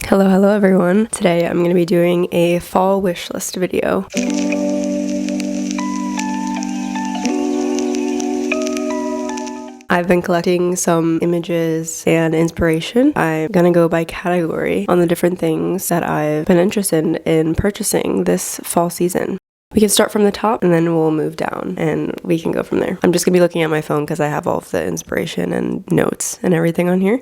Hello everyone. Today I'm going to be doing a fall wish list video. I've been collecting some images and inspiration. I'm gonna go by category on the different things that I've been interested in purchasing this fall season. We can start from the top and then we'll move down and we can go from there. I'm just gonna be looking at my phone because I have all of the inspiration and notes and everything on here.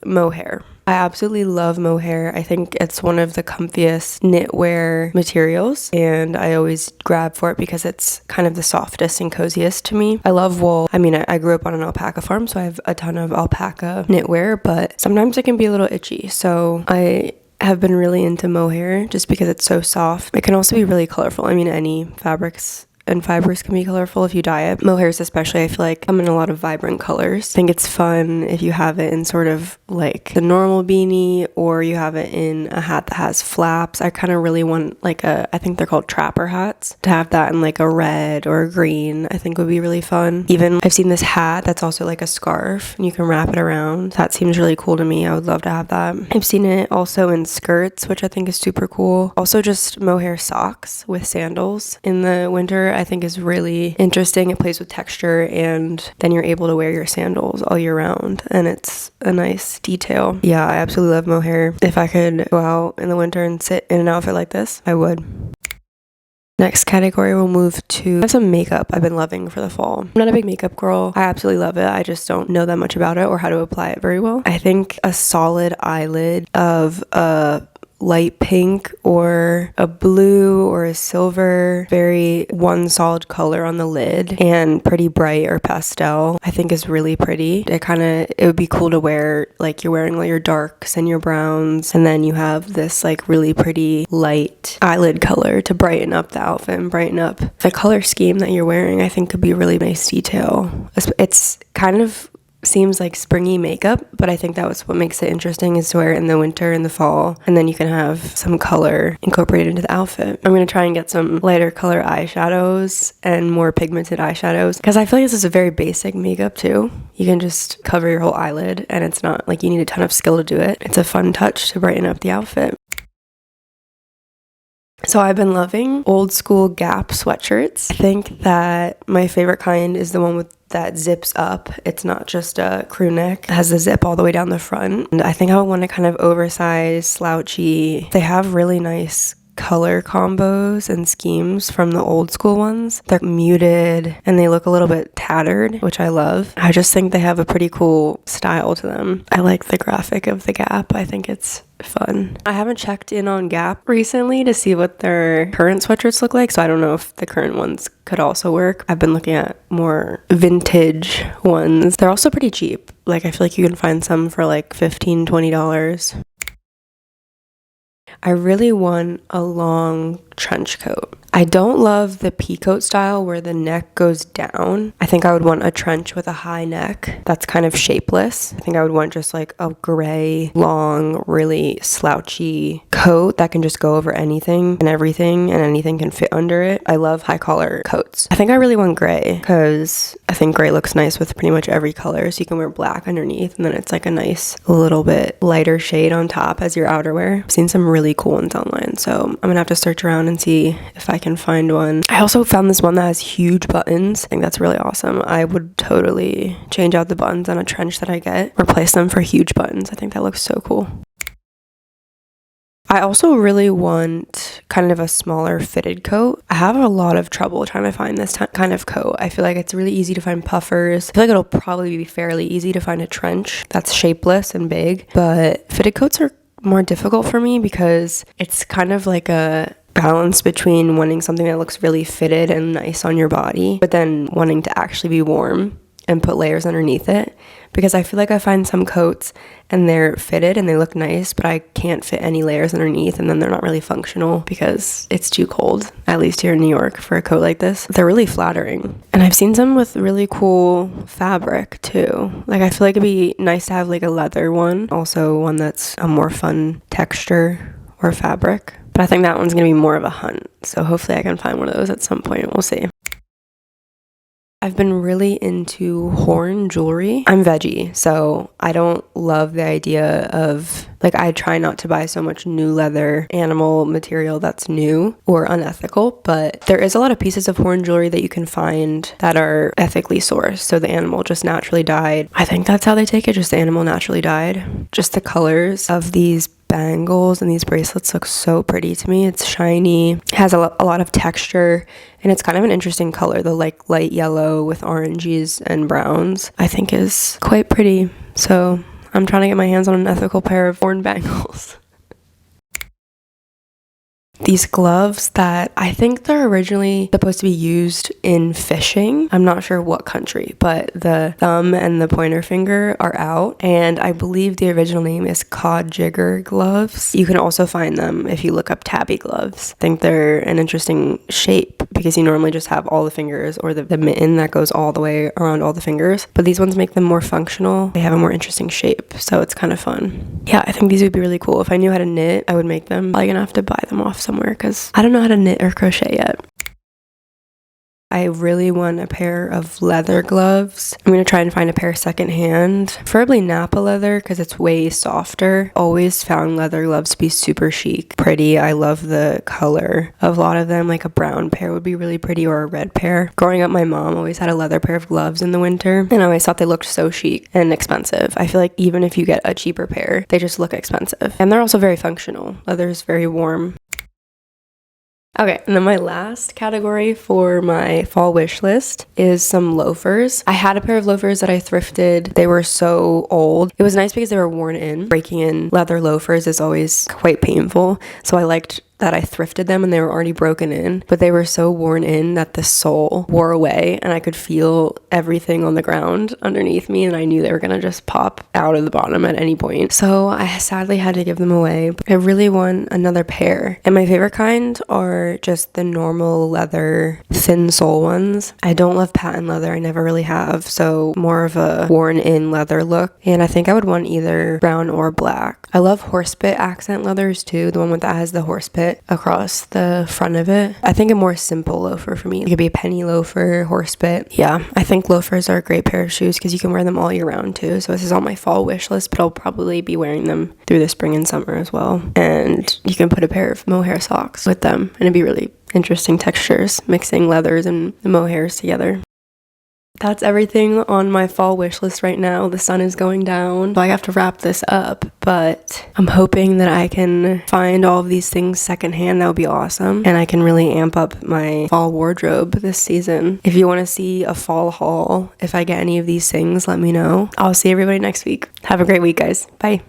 Mohair. I absolutely love mohair. I think it's one of the comfiest knitwear materials and I always grab for it because it's kind of the softest and coziest to me. I love wool. I grew up on an alpaca farm, so I have a ton of alpaca knitwear, but sometimes it can be a little itchy. So I have been really into mohair just because it's so soft. It can also be really colorful. Any fabrics and fibers can be colorful if you dye it. Mohairs especially, I feel like come in a lot of vibrant colors. I think it's fun if you have it in sort of like the normal beanie or you have it in a hat that has flaps. I kind of really want I think they're called trapper hats, to have that in like a red or a green I think would be really fun. Even I've seen this hat that's also like a scarf and you can wrap it around. That seems really cool to me. I would love to have that. I've seen it also in skirts, which I think is super cool. Also just mohair socks with sandals in the winter I think is really interesting. It plays with texture and then you're able to wear your sandals all year round and it's a nice detail. Yeah, I absolutely love mohair. If I could go out in the winter and sit in an outfit like this, I would. Next category we'll move to, I have some makeup I've been loving for the fall. I'm not a big makeup girl. I absolutely love it. I just don't know that much about it or how to apply it very well. I think a solid eyelid of a light pink or a blue or a silver, very one solid color on the lid and pretty bright or pastel I think is really pretty. It would be cool to wear like you're wearing all your darks and your browns and then you have this like really pretty light eyelid color to brighten up the outfit and brighten up the color scheme that you're wearing. I think could be a really nice detail. It's kind of seems like springy makeup, but I think that was what makes it interesting, is to wear it in the winter and the fall and then you can have some color incorporated into the outfit. I'm going to try and get some lighter color eyeshadows and more pigmented eyeshadows because I feel like this is a very basic makeup too. You can just cover your whole eyelid and it's not like you need a ton of skill to do it. It's a fun touch to brighten up the outfit. So I've been loving old school Gap sweatshirts. I think that my favorite kind is the one that zips up. It's not just a crew neck. It has a zip all the way down the front. And I think I would want a kind of oversized, slouchy. They have really nice color combos and schemes from the old school ones. They're muted and they look a little bit tattered, which I love. I just think they have a pretty cool style to them. I like the graphic of the Gap. I think it's fun. I haven't checked in on Gap recently to see what their current sweatshirts look like, so I don't know if the current ones could also work. I've been looking at more vintage ones. They're also pretty cheap. I feel like you can find some for like $15-$20. I really want a long trench coat. I don't love the peacoat style where the neck goes down. I think I would want a trench with a high neck that's kind of shapeless. I think I would want just like a gray, long, really slouchy coat that can just go over anything and everything and anything can fit under it. I love high collar coats. I think I really want gray because I think gray looks nice with pretty much every color. So you can wear black underneath and then it's like a nice little bit lighter shade on top as your outerwear. I've seen some really cool ones online, so I'm gonna have to search around and see if I can find one. I also found this one that has huge buttons. I think that's really awesome. I would totally change out the buttons on a trench that I get, replace them for huge buttons. I think that looks so cool. I also really want kind of a smaller fitted coat. I have a lot of trouble trying to find this kind of coat. I feel like it's really easy to find puffers. I feel like it'll probably be fairly easy to find a trench that's shapeless and big, but fitted coats are more difficult for me because it's kind of like a balance between wanting something that looks really fitted and nice on your body, but then wanting to actually be warm and put layers underneath it. Because I feel like I find some coats and they're fitted and they look nice, but I can't fit any layers underneath and then they're not really functional because it's too cold, at least here in New York, for a coat like this. They're really flattering. And I've seen some with really cool fabric too. I feel like it'd be nice to have like a leather one, also one that's a more fun texture or fabric. But I think that one's gonna be more of a hunt. So hopefully I can find one of those at some point. We'll see. I've been really into horn jewelry. I'm veggie, so I don't love the idea of, like, I try not to buy so much new leather animal material that's new or unethical, but there is a lot of pieces of horn jewelry that you can find that are ethically sourced. So the animal just naturally died. I think that's how they take it, just the animal naturally died. Just the colors of these bangles and these bracelets look so pretty to me. It's shiny, has a lot of texture, and it's kind of an interesting color. The like light yellow with oranges and browns I think is quite pretty. So I'm trying to get my hands on an ethical pair of horn bangles. These gloves that I think they're originally supposed to be used in fishing. I'm not sure what country, but the thumb and the pointer finger are out, and I believe the original name is cod jigger gloves. You can also find them if you look up tabby gloves. I think they're an interesting shape because you normally just have all the fingers, or the mitten that goes all the way around all the fingers, but these ones make them more functional. They have a more interesting shape, so it's kind of fun. Yeah, I think these would be really cool. If I knew how to knit, I would make them. I'm gonna have to buy them off somewhere because I don't know how to knit or crochet yet. I really want a pair of leather gloves. I'm going to try and find a pair secondhand, preferably Napa leather because it's way softer. Always found leather gloves to be super chic, pretty. I love the color of a lot of them. Like a brown pair would be really pretty, or a red pair. Growing up, my mom always had a leather pair of gloves in the winter, and I always thought they looked so chic and expensive. I feel like even if you get a cheaper pair, they just look expensive. And they're also very functional. Leather is very warm. Okay, and then my last category for my fall wish list is some loafers. I had a pair of loafers that I thrifted. They were so old. It was nice because they were worn in. Breaking in leather loafers is always quite painful, so I liked that I thrifted them and they were already broken in, but they were so worn in that the sole wore away and I could feel everything on the ground underneath me, and I knew they were gonna just pop out of the bottom at any point. So I sadly had to give them away. I really want another pair, and my favorite kind are just the normal leather thin sole ones. I don't love patent leather, I never really have, so more of a worn in leather look, and I think I would want either brown or black. I love horsebit accent leathers too, the one that has the horsebit across the front of it. I think a more simple loafer for me. It could be a penny loafer, horsebit. Yeah, I think loafers are a great pair of shoes because you can wear them all year round too. So this is on my fall wish list, but I'll probably be wearing them through the spring and summer as well. And you can put a pair of mohair socks with them, and it'd be really interesting textures, mixing leathers and the mohairs together. That's everything on my fall wish list right now. The sun is going down, so I have to wrap this up, but I'm hoping that I can find all of these things secondhand. That would be awesome, and I can really amp up my fall wardrobe this season. If you want to see a fall haul, if I get any of these things, let me know. I'll see everybody next week. Have a great week, guys. Bye.